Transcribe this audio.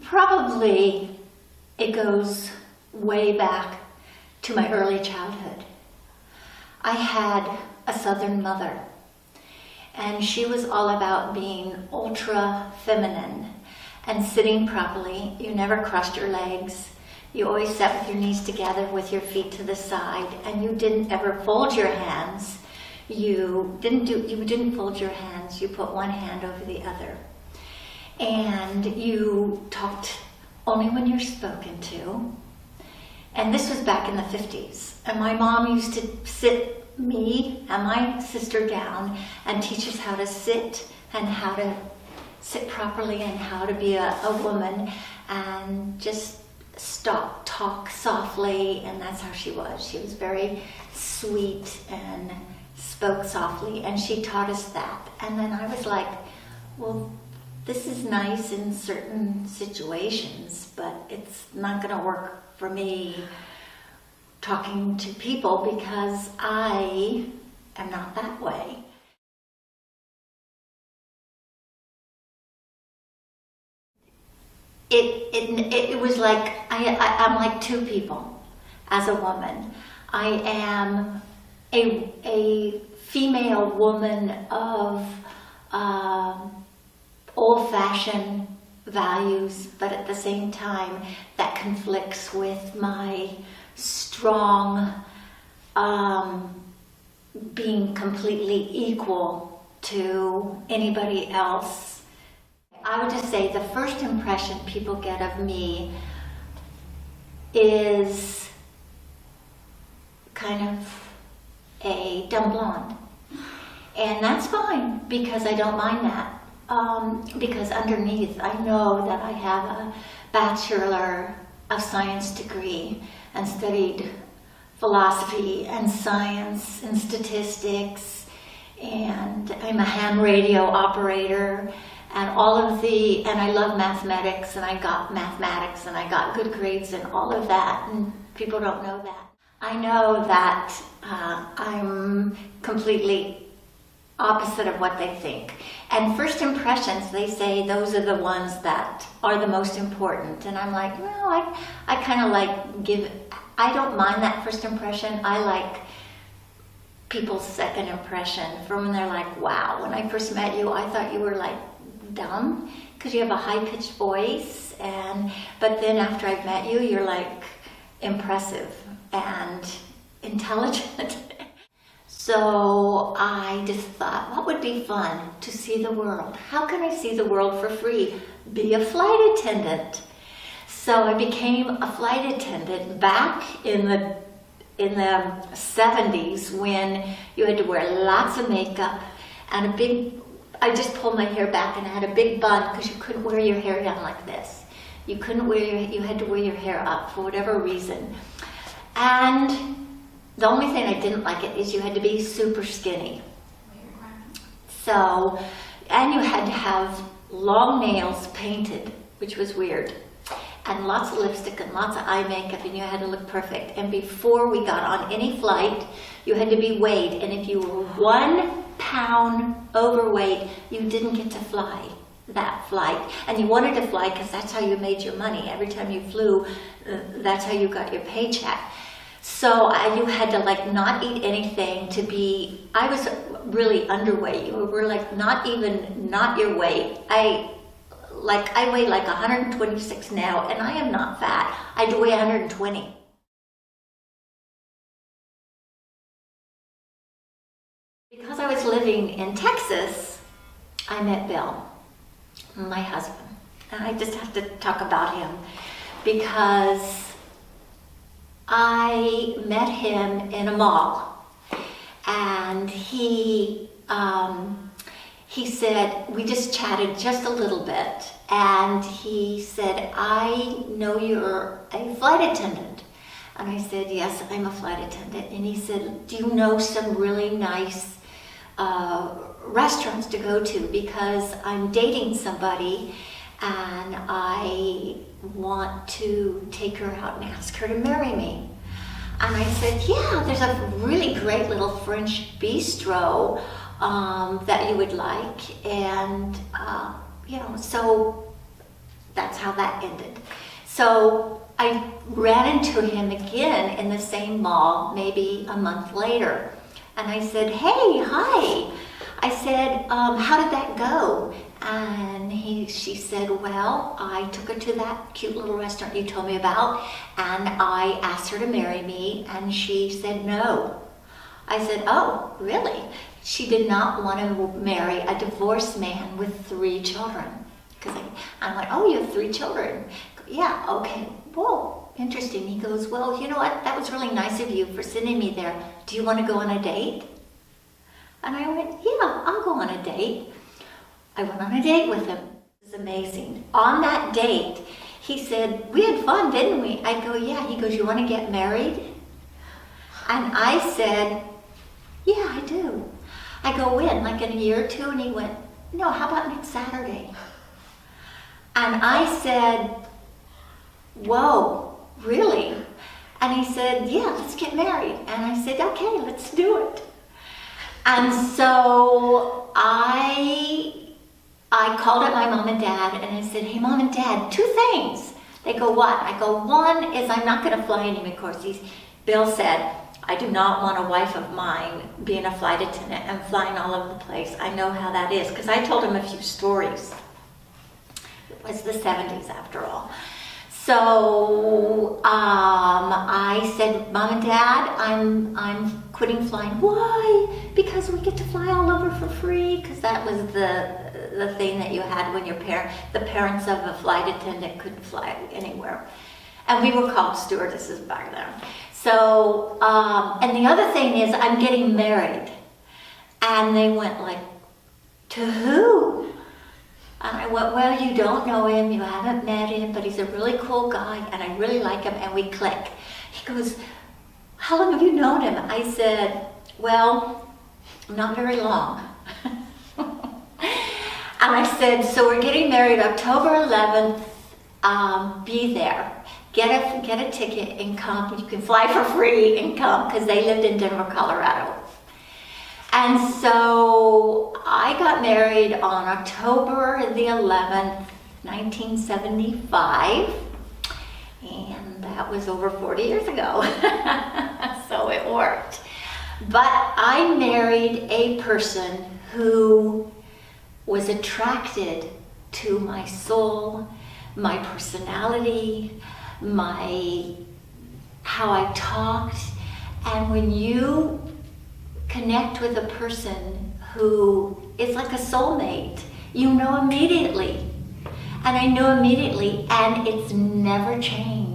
Probably it goes way back to my early childhood. I had a Southern mother, and she was all about being ultra feminine and sitting properly. You never crossed your legs. You always sat with your knees together with your feet to the side, and you didn't ever fold your hands. You didn't fold your hands. You put one hand over the other. And you talked only when you're spoken to. And this was back in the 50s. And my mom used to sit me and my sister down and teach us how to sit and how to sit properly and how to be a woman, and just talk softly. And that's how she was. She was very sweet and spoke softly, and she taught us that. And then I was like, well, this is nice in certain situations, but it's not going to work for me talking to people because I am not that way. It was like I'm like two people as a woman. I am a female woman of old-fashioned values, but at the same time that conflicts with my strong being completely equal to anybody else. I would just say the first impression people get of me is kind of a dumb blonde. And that's fine, because I don't mind that. Because underneath I know that I have a Bachelor of Science degree and studied philosophy and science and statistics, and I'm a ham radio operator, and and I love mathematics, and I got mathematics, and I got good grades and all of that, and people don't know that. I know that I'm completely opposite of what they think. And first impressions, they say those are the ones that are the most important. And I'm like, well, I kind of like I don't mind that first impression. I like people's second impression, from when they're like, wow, when I first met you, I thought you were like dumb because you have a high-pitched voice. But then after I've met you, you're like impressive and intelligent. So I just thought, what would be fun? To see the world. How can I see the world for free? Be a flight attendant. So I became a flight attendant back in the 70s, when you had to wear lots of makeup and I just pulled my hair back, and I had a big bun because you couldn't wear your hair down like this. You had to wear your hair up for whatever reason. And the only thing I didn't like it is you had to be super skinny. So, and you had to have long nails painted, which was weird, and lots of lipstick and lots of eye makeup, and you had to look perfect. And before we got on any flight, you had to be weighed, and if you were 1 pound overweight, you didn't get to fly that flight. And you wanted to fly because that's how you made your money. Every time you flew, that's how you got your paycheck. So you had to like not eat anything I was really underweight. You were like not your weight. I weigh like 126 now, and I am not fat. I do weigh 120. Because I was living in Texas, I met Bill, my husband. And I just have to talk about him because I met him in a mall, and he said, we just chatted just a little bit, and he said, I know you're a flight attendant. And I said, yes, I'm a flight attendant. And he said, do you know some really nice restaurants to go to? Because I'm dating somebody, and I want to take her out and ask her to marry me. And I said, yeah, there's a really great little French bistro that you would like. And, so that's how that ended. So I ran into him again in the same mall, maybe a month later. And I said, hey, hi. I said, how did that go? And she said, well, I took her to that cute little restaurant you told me about, and I asked her to marry me, and she said no. I said, oh, really? She did not want to marry a divorced man with 3 children. Because I'm like, oh, you have 3 children? Yeah, okay, whoa, interesting. He goes, well, you know what? That was really nice of you for sending me there. Do you want to go on a date? And I went, yeah, I'll go on a date. I went on a date with him. It was amazing. On that date, he said, we had fun, didn't we? I go, yeah. He goes, you want to get married? And I said, yeah, I do. I go, when? Like in a year or 2? And he went, no, how about next Saturday? And I said, whoa, really? And he said, yeah, let's get married. And I said, okay, let's do it. And so I called up my mom and dad and I said, hey, Mom and Dad, 2 things. They go, what? I go, one is I'm not going to fly any, of course. Bill said, I do not want a wife of mine being a flight attendant and flying all over the place. I know how that is, because I told him a few stories. It was the 70s after all. So I said, Mom and Dad, I'm quitting flying. Why? Because we get to fly all over for free. Because that was the thing that you had when the parents of a flight attendant couldn't fly anywhere. And we were called stewardesses back then. So, and the other thing is I'm getting married. And they went like, to who? And I went, well, you don't know him, you haven't met him, but he's a really cool guy, and I really like him, and we click. He goes, how long have you known him? I said, well, not very long. And I said, so we're getting married October 11th, be there. Get a ticket and come. You can fly for free and come, because they lived in Denver, Colorado. And so I got married on October the 11th, 1975, and that was over 40 years ago, so it worked. But I married a person who was attracted to my soul, my personality, how I talked, and when you connect with a person who is like a soulmate, you know immediately. And I knew immediately, and it's never changed.